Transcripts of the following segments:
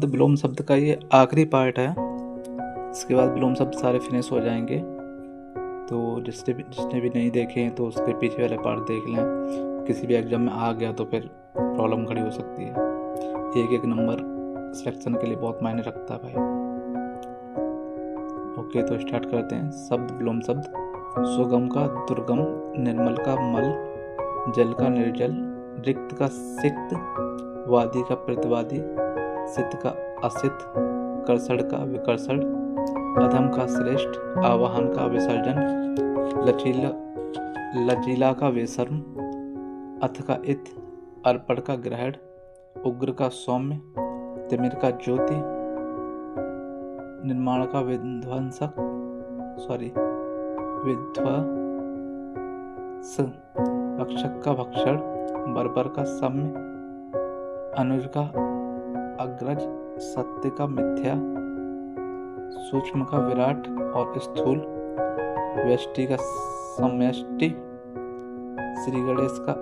विलोम शब्द का ये आखिरी पार्ट है। इसके बाद विलोम शब्द सारे फिनिश हो जाएंगे। तो जिसने भी नहीं देखे हैं तो उसके पीछे वाले पार्ट देख लें। किसी भी एग्जाम में आ गया तो फिर प्रॉब्लम खड़ी हो सकती है। एक एक नंबर सिलेक्शन के लिए बहुत मायने रखता है भाई। ओके, तो स्टार्ट करते हैं। शब्द विलोम शब्द। सुगम का दुर्गम, निर्मल का मल, जल का निर्जल, रिक्त का सिक्त, वादी का प्रतिवादी, सित का असित, कर्षण का विकर्षण, अधम का श्रेष्ठ, आवाहन का विसर्जन, लचीला का विसर्म, अथ का इत, अर्पण का ग्रहण, उग्र का सौम्य, तिमिर का ज्योति, निर्माण का विध्वंसक भक्षक का भक्षण, बर्बर का सम्य, अनुज का अग्रज, सत्य का मिथ्या, सूक्ष्म का विराट और स्थूल, व्यष्टि का समष्टि, श्री गणेश का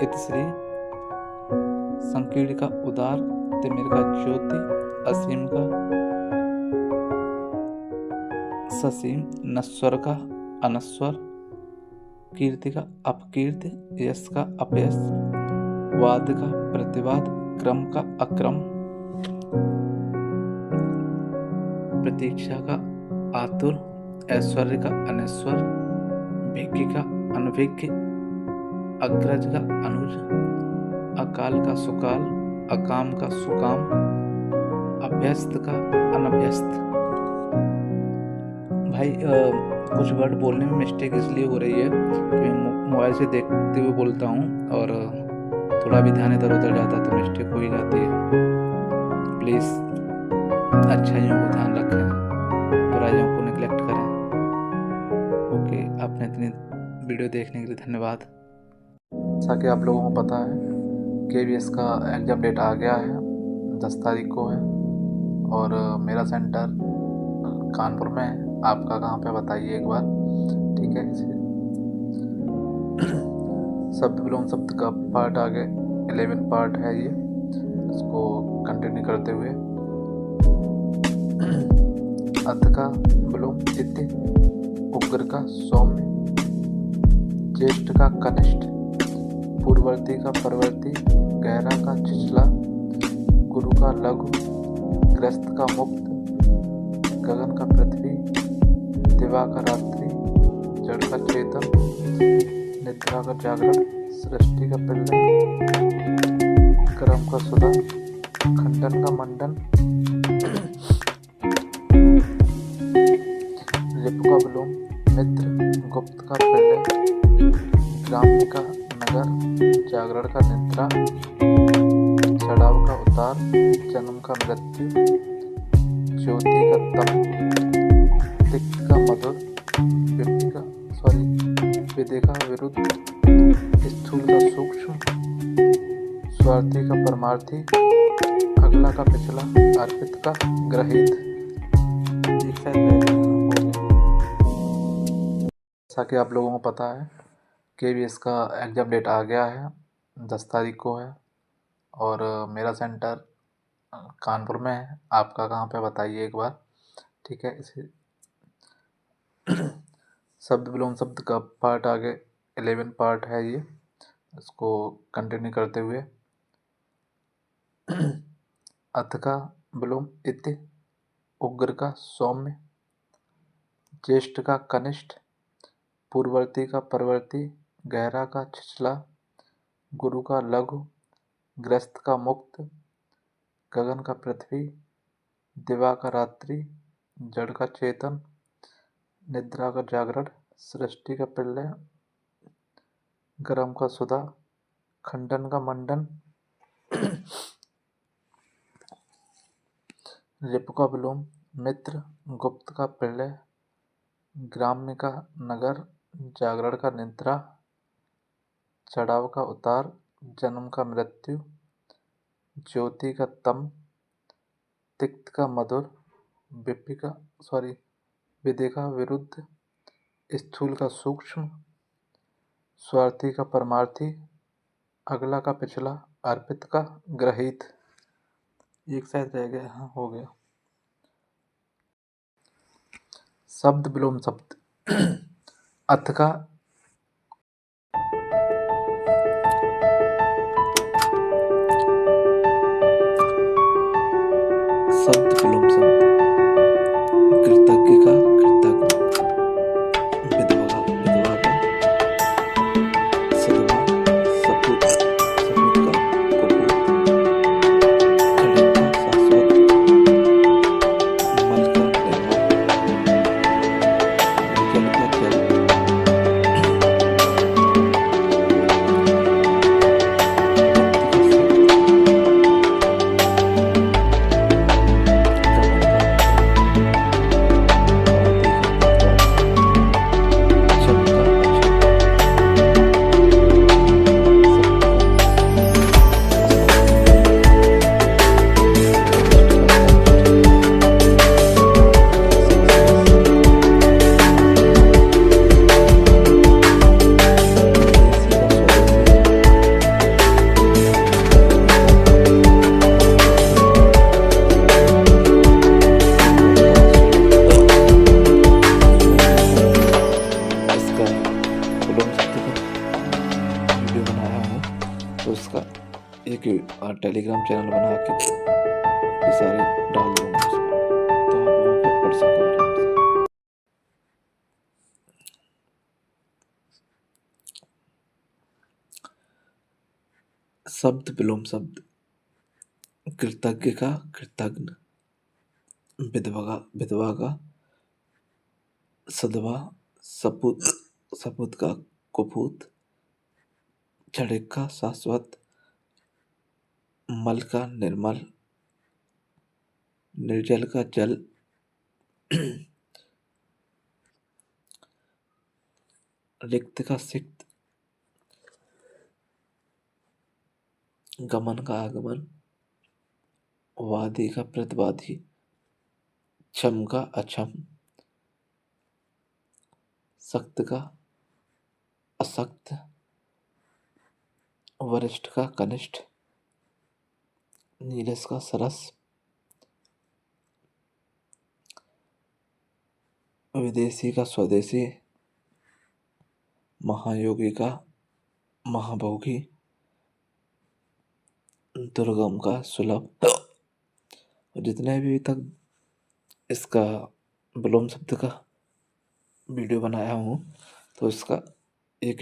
इतश्री, संकीर्ण का उदार, तिमिर का ज्योति, असीम का ससीम, नश्वर का अनश्वर, कीर्ति का अपकीर्ति, यश का अपयश, वाद का प्रतिवाद, क्रम का अक्रम, प्रतीक्षा का आतुर, ऐश्वर्य का अनैश्वर, भिज्ञ का अनभिज्ञ, अग्रज का अनुज, अकाल का सुकाल, अकाम का सुकाम, अभ्यस्त का अनभ्यस्त। भाई कुछ वर्ड बोलने में मिस्टेक इसलिए हो रही है कि मैं मोबाइल से देखते हुए बोलता हूँ और थोड़ा भी ध्यान इधर उधर जाता तो मिस्टेक हो ही जाती है। तो प्लीज़ अच्छाइयों को ध्यान रखें, बुराइयों को नेग्लेक्ट करें। ओके, आपने इतनी वीडियो देखने के लिए धन्यवाद। जैसा कि आप लोगों को पता है KVS का एग्जाम डेट आ गया है, 10 तारीख को है और मेरा सेंटर कानपुर में है। आपका कहाँ पे बताइए एक बार, ठीक है। शब्द विलोम शब्द का पार्ट आगे 11 पार्ट है ये, इसको कंटिन्यू करते हुए। अथ का विलोम इति, उग्र का सौम्य, ज्येष्ठ का कनिष्ठ, पूर्ववर्ती का परवर्ती, गहरा का छिछला, गुरु का लघु, ग्रस्त का मुक्त, गगन का पृथ्वी, दिवा का रात्रि, जड़ का चेतन, निद्रा का जागरण, सृष्टि का प्रलय, क्रम का सुधा, खंडन का मंडन, रिपु का विलोम, मित्र, गुप्त का प्रलय, ग्राम्य का नगर, जागरण का निद्रा, चढ़ाव का उतार, जन्म का मृत्यु, ज्योति का तम, तिक्त का मधुर, विधि का विरुद्ध, स्थूल का सूक्ष्म, स्वार्थी का परमार्थी, अगला का पिछला, अर्पित का ग्रहित। जैसा कि आप लोगों को पता है KVS का एग्जाम डेट आ गया है, 10 तारीख को है और मेरा सेंटर कानपुर में है। आपका कहाँ पे बताइए एक बार, ठीक है। इसे शब्द विलोम शब्द का पार्ट आगे 11 पार्ट है ये, इसको कंटिन्यू करते हुए। अथ का विलोम इति, उग्र का सौम्य, ज्येष्ठ का कनिष्ठ, पूर्ववर्ती का परवर्ती, गहरा का छिछला, गुरु का लघु, ग्रस्त का मुक्त, गगन का पृथ्वी, दिवा का रात्रि, जड़ का चेतन, निद्रा का जागरण, सृष्टि का प्रलय, गरम का सुधा, खंडन का मंडन, रिपु का विलोम, मित्र, गुप्त का प्रलय, ग्राम्य का नगर, जागरण का निद्रा, चढ़ाव का उतार, जन्म का मृत्यु, ज्योति का तम, तिक्त का मधुर, विधि का विरुद्ध, स्थूल का सूक्ष्म, स्वार्थी का परमार्थी, अगला का पिछला, अर्पित का ग्रहित। एक शायद रह गया, हाँ हो गया। शब्द विलोम शब्द अथ का शब्द विलोम शब्द कृतज्ञ का कृतज्ञ, विधवा का विधवा का, सदमा सपूत सपूत का कुपूत, चढ़े का शाश्वत, मल का निर्मल, निर्जल का जल, वीडियो बनाया हूँ तो उसका एक टेलीग्राम चैनल बना के ये सारे डाल दूंगा उसमें, तो आप वहाँ पे पढ़ सको आराम से। शब्द विलोम शब्द कृतज्ञ का कृतज्ञ, विधवा का, सदवा सपूत सपूत का कुपूत, चढ़े का शाश्वत, मल का निर्मल, निर्जल का जल, रिक्त का सिक्त, गमन का आगमन, वादी का प्रतिवादी, छम का अछम, सख्त का असक्त, वरिष्ठ का कनिष्ठ, नीरस का सरस, विदेशी का स्वदेशी, महायोगी का महाभोगी, दुर्गम का सुलभ। जितने भी तक इसका विलोम शब्द का वीडियो बनाया हूँ तो इसका एक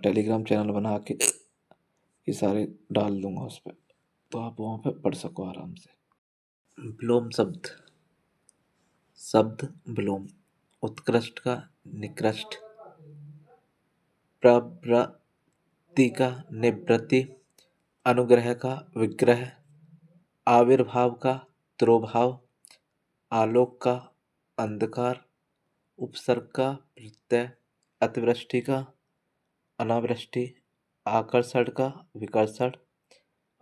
टेलीग्राम चैनल बना के ये सारे डाल दूंगा उस पर, तो आप वहाँ पे पढ़ सको आराम से। विलोम शब्द शब्द विलोम उत्कृष्ट का निकृष्ट, प्रवृत्ति का निवृत्ति, अनुग्रह का विग्रह, आविर्भाव का तिरोभाव, आलोक का अंधकार, उपसर्ग का प्रत्यय, अतिवृष्टि का अनावृष्टि, आकर्षण का विकर्षण,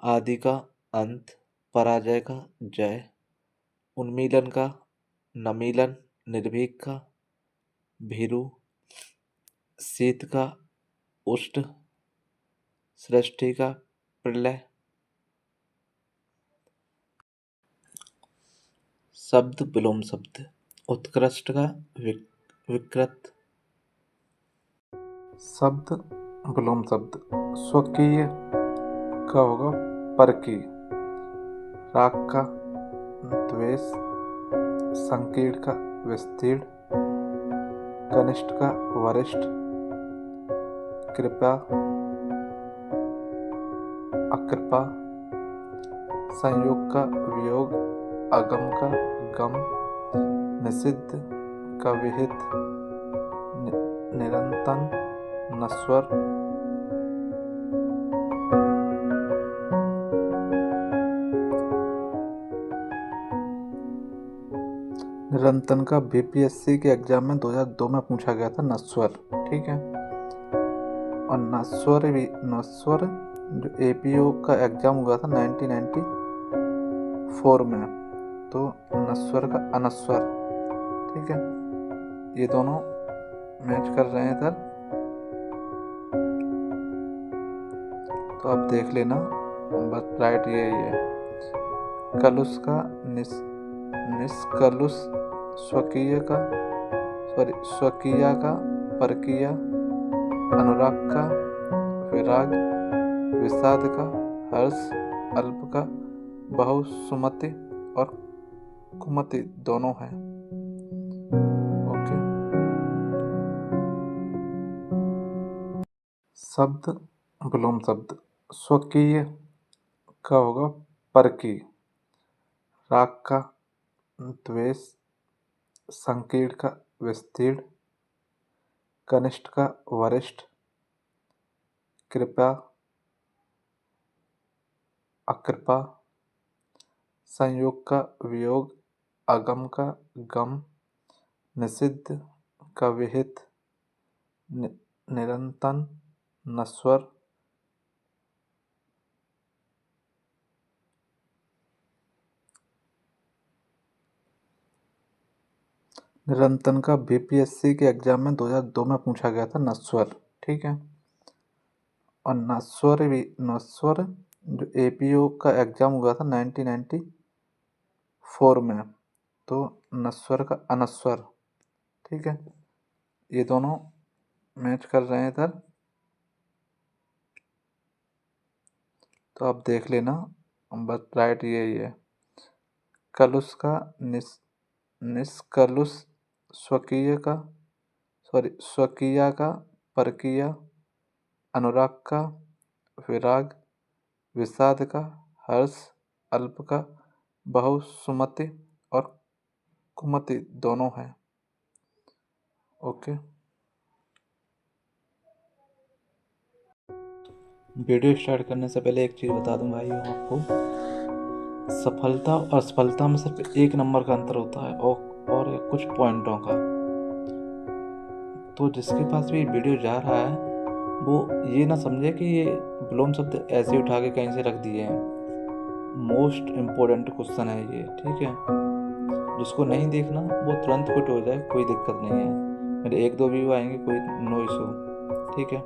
आदि का अंत, पराजय का जय, उन्मीलन का नमीलन, निर्भीक का भीरु, शीत का उष्ण, सृष्टि का प्रलय। शब्द विलोम शब्द उत्कृष्ट का विकृत। शब्द विलोम शब्द स्वकीय का होगा परकीय, राग का द्वेष, संकीर्ण का विस्तीर्ण, कनिष्ठ का वरिष्ठ, कृपा अकृपा, संयोग का वियोग, अगम का गम, निषिद्ध का विहित, निरंतन नश्वर, निरंतन का बीपीएससी के एग्जाम में 2002 में पूछा गया था नश्वर, ठीक है। और नश्वर जो एपीओ का एग्जाम हुआ था 1994 में, तो नश्वर का अनश्वर, ठीक है। ये दोनों मैच कर रहे हैं इधर, तो आप देख लेना, बस राइट ये है। कलुष का निष्कलुष, स्वकीय का परकीय, अनुराग का विराग, विषाद का हर्ष, अल्प का बहुसुमति और कुमति दोनों हैं। ओके। शब्द विलोम शब्द स्वकीय का होगा परकीय, राग का द्वेष, संकीर्ण का विस्तीर्ण, कनिष्ठ का वरिष्ठ, कृपा अकृपा, संयोग का वियोग, अगम का गम, निषिद्ध का विहित, निरंतन, नश्वर, निरंतन का बीपीएससी के एग्जाम में 2002 में पूछा गया था, नश्वर। ठीक है। और नश्वर जो एपीओ का एग्जाम हुआ था 1994 में, तो नश्वर का अनश्वर। ठीक है। ये दोनों मैच कर रहे हैं इधर, तो आप देख लेना, बस राइट यही है। कलुष का निष्कलुष, स्वकीय का परकीय, अनुराग का विराग, विषाद का हर्ष, अल्प का बहुसुमति और कुमति दोनों हैं। ओके। वीडियो स्टार्ट करने से पहले एक चीज़ बता दूं भाइयों आपको, सफलता और असफलता में सिर्फ 1 नंबर का अंतर होता है और कुछ पॉइंटों का। तो जिसके पास भी वीडियो जा रहा है वो ये ना समझे कि ये विलोम शब्द ऐसे उठा के कहीं से रख दिए हैं। मोस्ट इम्पोर्टेंट क्वेश्चन है ये। ठीक है। जिसको नहीं देखना वो तुरंत क्विट हो जाए, कोई दिक्कत नहीं है। मेरे 1-2 व्यू आएंगे, कोई नो इशू। ठीक है।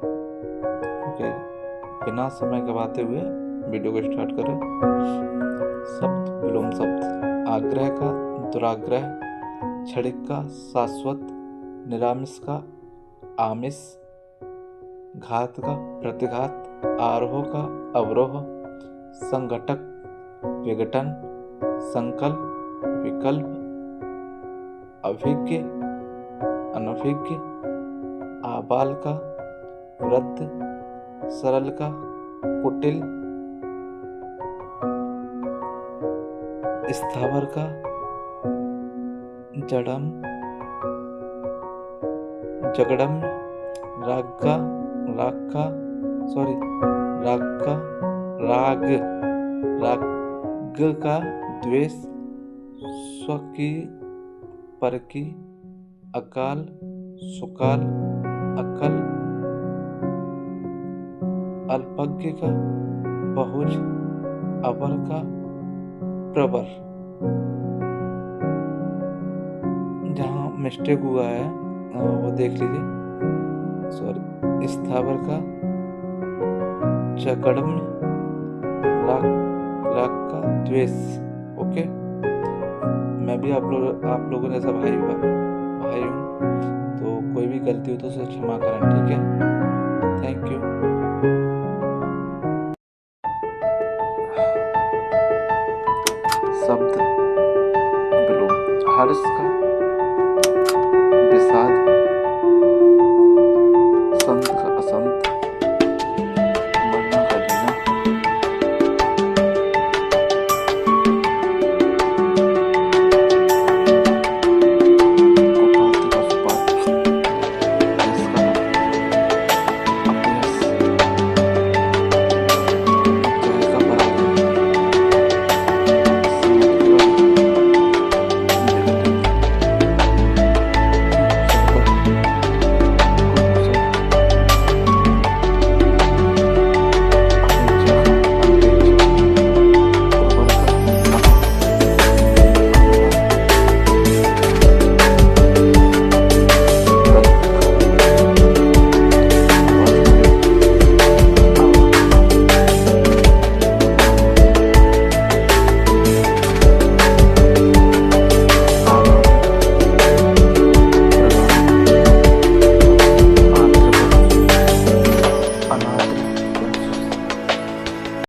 ओके। बिना समय गवाते हुए वीडियो को स्टार्ट करें। शब्द विलोम शब्द आग्रह का दुराग्रह, क्षणिक का शाश्वत, निरामिष का आमिष, घात का प्रतिघात, आरोह का अवरोह, संघटक विघटन, संकल्प विकल्प, अभिज्ञ अनभिज्ञ, आबाल का वृद्ध, सरल का कुटिल, स्थावर का जड़म जगड़म, राग का द्वेष, स्वकी परकी, अकाल सुकाल, अकल, अल्पज्ञ का बहुज, अवर का प्रवर। जहाँ मिस्टेक हुआ है वो देख लीजिए। सॉरी, स्थावर का जगड़म, राग का द्वेष। ओके। मैं भी आप लोगों जैसा भाई हूँ, तो कोई भी गलती हो तो उसे क्षमा करें। ठीक है। Thank you. शब्द विलोम हर्ष का विषाद,